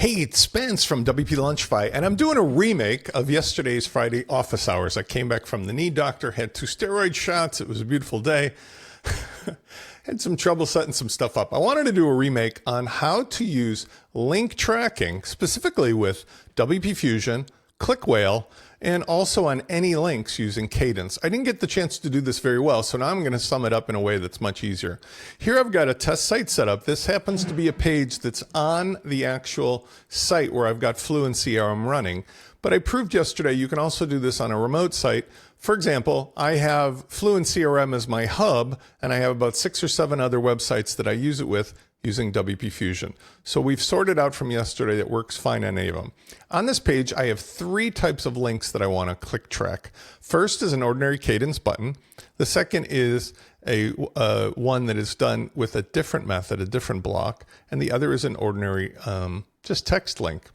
Hey, it's Spence from WP Lunchfi, and I'm doing a remake of yesterday's Friday office hours. I came back from the knee doctor, had 2 steroid shots. It was a beautiful day. Had some trouble setting some stuff up. I wanted to do a remake on how to use link tracking, specifically with WP Fusion, ClickWhale, and also on any links using Kadence. I didn't get the chance to do this very well, so now I'm going to sum it up in a way that's much easier. Here I've got a test site set up. This happens to be a page that's on the actual site where I've got FluentCRM running. But I proved yesterday you can also do this on a remote site. For example, I have FluentCRM as my hub, and I have about 6 or 7 other websites that I use it with using WP Fusion. So we've sorted out from yesterday that works fine on any of them. On this page, I have 3 types of links that I want to click track. First is an ordinary Kadence button. The second is a one that is done with a different method, a different block, and the other is an ordinary just text link.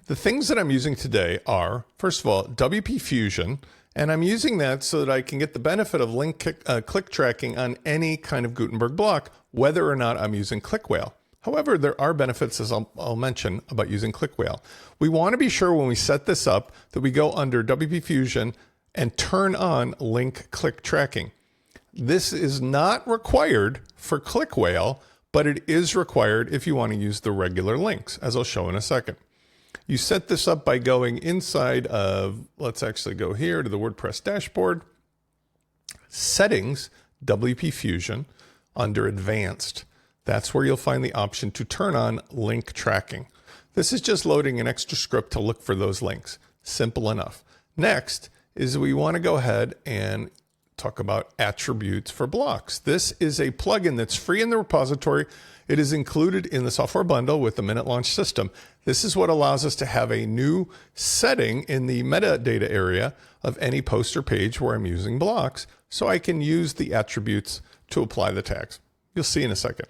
The things that I'm using today are, first of all, WP Fusion, and I'm using that so that I can get the benefit of link click tracking on any kind of Gutenberg block, whether or not I'm using ClickWhale. However, there are benefits, as I'll mention, about using ClickWhale. We want to be sure when we set this up that we go under WP Fusion and turn on link click tracking. This is not required for ClickWhale, but it is required if you want to use the regular links, as I'll show in a second. You set this up by going inside of, let's actually go here to the WordPress dashboard, Settings, WP Fusion, under Advanced. That's where you'll find the option to turn on link tracking. This is just loading an extra script to look for those links. Simple enough. Next is we want to go ahead and talk about attributes for blocks. This is a plugin that's free in the repository. It is included in the software bundle with the Minute Launch system. This is what allows us to have a new setting in the metadata area of any post or page where I'm using blocks, so I can use the attributes to apply the tags. You'll see in a second.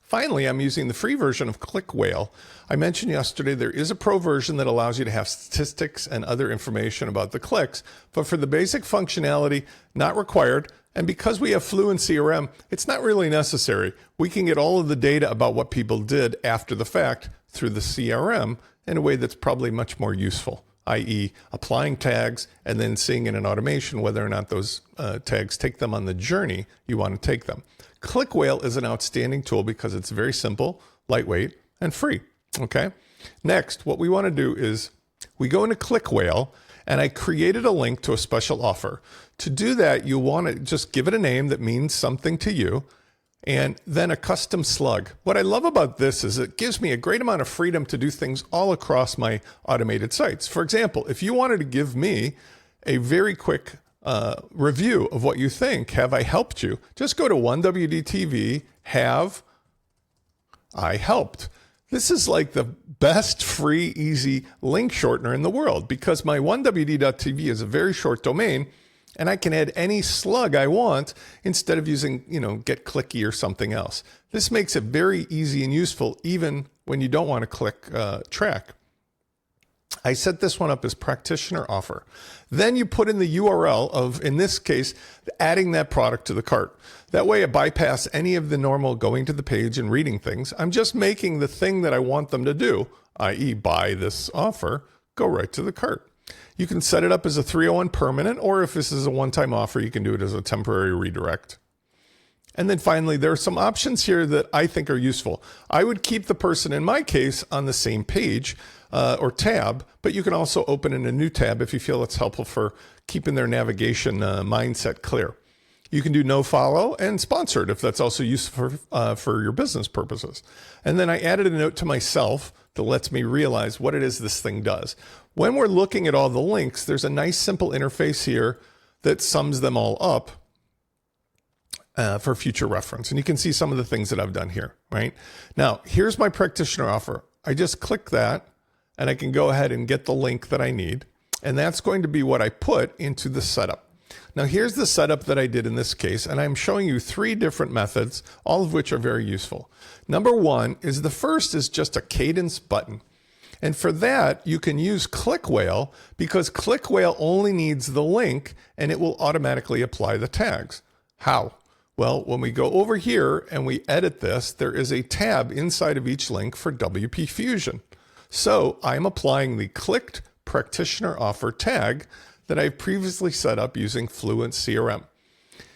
Finally, I'm using the free version of ClickWhale. I mentioned yesterday there is a pro version that allows you to have statistics and other information about the clicks, but for the basic functionality, not required. And because we have FluentCRM, it's not really necessary. We can get all of the data about what people did after the fact through the CRM in a way that's probably much more useful, i.e. applying tags and then seeing in an automation whether or not those tags take them on the journey you want to take them. ClickWhale is an outstanding tool because it's very simple, lightweight, and free. Okay. Next, what we want to do is we go into ClickWhale, and I created a link to a special offer. To do that, you want to just give it a name that means something to you, and then a custom slug. What I love about this is it gives me a great amount of freedom to do things all across my automated sites. For example, if you wanted to give me a very quick review of what you think, have I helped you? Just go to 1WDTV, have I helped? This is like the best free, easy link shortener in the world because my 1WD.tv is a very short domain and I can add any slug I want instead of using, get clicky or something else. This makes it very easy and useful even when you don't want to click track. I set this one up as practitioner offer. Then you put in the URL of, in this case, adding that product to the cart. That way I bypass any of the normal going to the page and reading things. I'm just making the thing that I want them to do, i.e. buy this offer, go right to the cart. You can set it up as a 301 permanent, or if this is a one-time offer, you can do it as a temporary redirect. And then finally, there are some options here that I think are useful. I would keep the person, in my case, on the same page or tab, but you can also open in a new tab if you feel it's helpful for keeping their navigation mindset clear. You can do no follow and sponsored if that's also useful for your business purposes. And then I added a note to myself that lets me realize what it is this thing does. When we're looking at all the links, there's a nice simple interface here that sums them all up for future reference. And you can see some of the things that I've done here, right? Now, here's my practitioner offer. I just click that and I can go ahead and get the link that I need. And that's going to be what I put into the setup. Now, here's the setup that I did in this case, and I'm showing you 3 different methods, all of which are very useful. Number 1 is the first is just a Kadence button. And for that, you can use ClickWhale because ClickWhale only needs the link and it will automatically apply the tags. How? Well, when we go over here and we edit this, there is a tab inside of each link for WP Fusion. So I'm applying the clicked practitioner offer tag that I've previously set up using FluentCRM.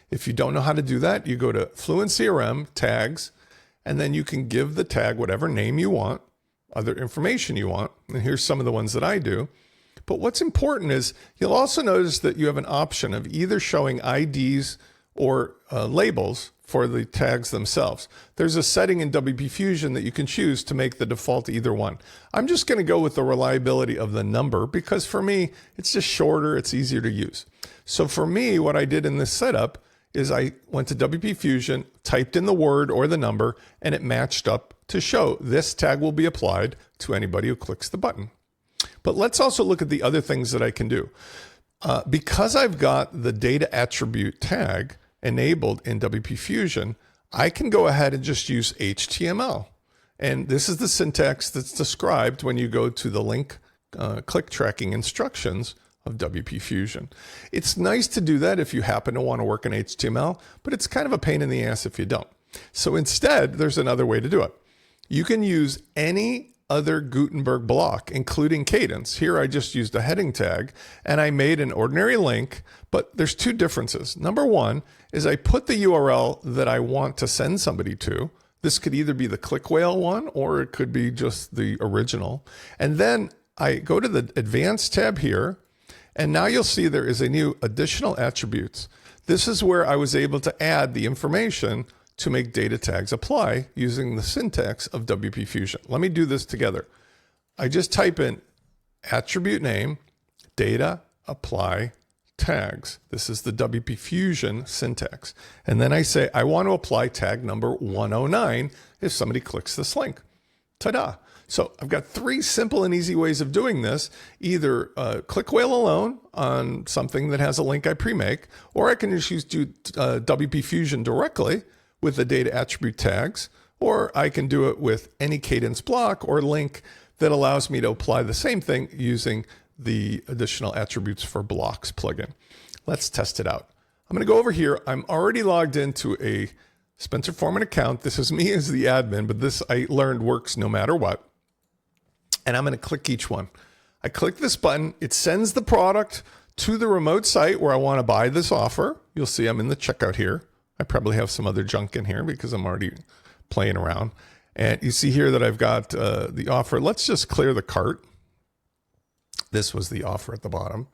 If you don't know how to do that, you go to FluentCRM tags, and then you can give the tag whatever name you want, other information you want. And here's some of the ones that I do. But what's important is you'll also notice that you have an option of either showing IDs or labels for the tags themselves. There's a setting in WP Fusion that you can choose to make the default either one. I'm just going to go with the reliability of the number because for me, it's just shorter, it's easier to use. So for me, what I did in this setup is I went to WP Fusion, typed in the word or the number, and it matched up to show this tag will be applied to anybody who clicks the button. But let's also look at the other things that I can do. Because I've got the data attribute tag enabled in WP Fusion, I can go ahead and just use HTML. And this is the syntax that's described when you go to the link click tracking instructions of WP Fusion. It's nice to do that if you happen to want to work in HTML, but it's kind of a pain in the ass if you don't. So instead, there's another way to do it. You can use any other Gutenberg block, including Kadence. Here I just used a heading tag and I made an ordinary link, but there's two differences. Number one is I put the URL that I want to send somebody to. This could either be the ClickWhale one or it could be just the original. And then I go to the advanced tab here, and now you'll see there is a new additional attributes. This is where I was able to add the information to make data tags apply using the syntax of WP Fusion. Let me do this together. I just type in attribute name, data, apply, tags. This is the WP Fusion syntax. And then I say, I want to apply tag number 109 if somebody clicks this link. Ta-da. So I've got three simple and easy ways of doing this. Either ClickWhale alone on something that has a link I pre-make, or I can just use WP Fusion directly with the data attribute tags, or I can do it with any Kadence block or link that allows me to apply the same thing using the additional attributes for blocks plugin. Let's test it out. I'm going to go over here. I'm already logged into a Spencer Foreman account. This is me as the admin, but this I learned works no matter what. And I'm going to click each one. I click this button. It sends the product to the remote site where I want to buy this offer. You'll see I'm in the checkout here. I probably have some other junk in here because I'm already playing around. And you see here that I've got the offer. Let's just clear the cart. This was the offer at the bottom.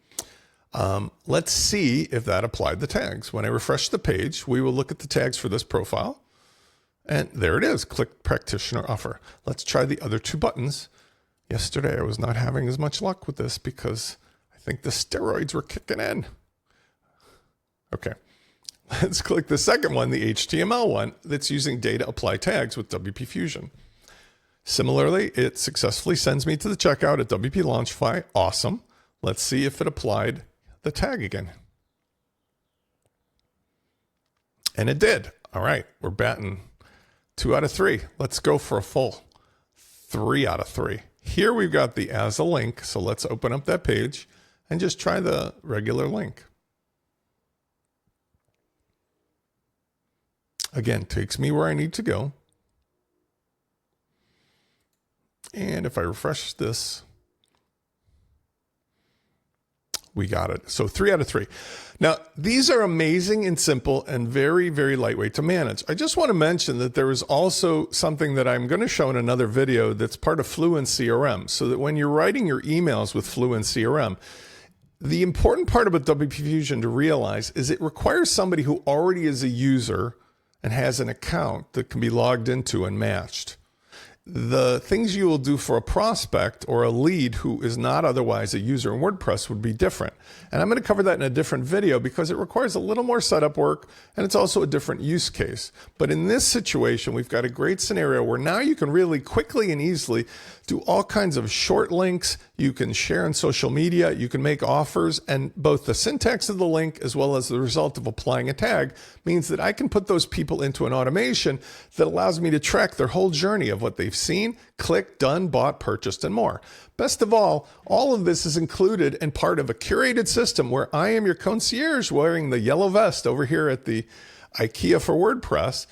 Let's see if that applied the tags. When I refresh the page, we will look at the tags for this profile. And there it is, click practitioner offer. Let's try the other two buttons. Yesterday, I was not having as much luck with this because I think the steroids were kicking in. Okay, let's click the second one, the HTML one that's using data apply tags with WP Fusion. Similarly, it successfully sends me to the checkout at WP Launchify. Awesome. Let's see if it applied the tag again. And it did. All right, we're batting 2 out of 3. Let's go for a full 3 out of 3. Here we've got the as a link. So let's open up that page and just try the regular link. Again, takes me where I need to go. And if I refresh this, we got it. So 3 out of 3. Now, these are amazing and simple and very, very lightweight to manage. I just want to mention that there is also something that I'm going to show in another video that's part of FluentCRM, so that when you're writing your emails with FluentCRM, the important part about WP Fusion to realize is it requires somebody who already is a user and has an account that can be logged into and matched. The things you will do for a prospect or a lead who is not otherwise a user in WordPress would be different. And I'm going to cover that in a different video because it requires a little more setup work and it's also a different use case. But in this situation, we've got a great scenario where now you can really quickly and easily do all kinds of short links. You can share on social media, you can make offers, and both the syntax of the link as well as the result of applying a tag means that I can put those people into an automation that allows me to track their whole journey of what they've seen, clicked, done, bought, purchased, and more. Best of all of this is included and part of a curated system where I am your concierge wearing the yellow vest over here at the IKEA for WordPress.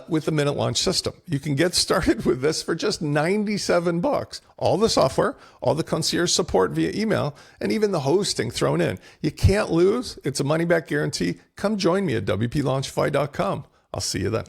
with the Minute Launch system. You can get started with this for just $97. All the software, all the concierge support via email, and even the hosting thrown in. You can't lose. It's a money-back guarantee. Come join me at wplaunchify.com. I'll see you then.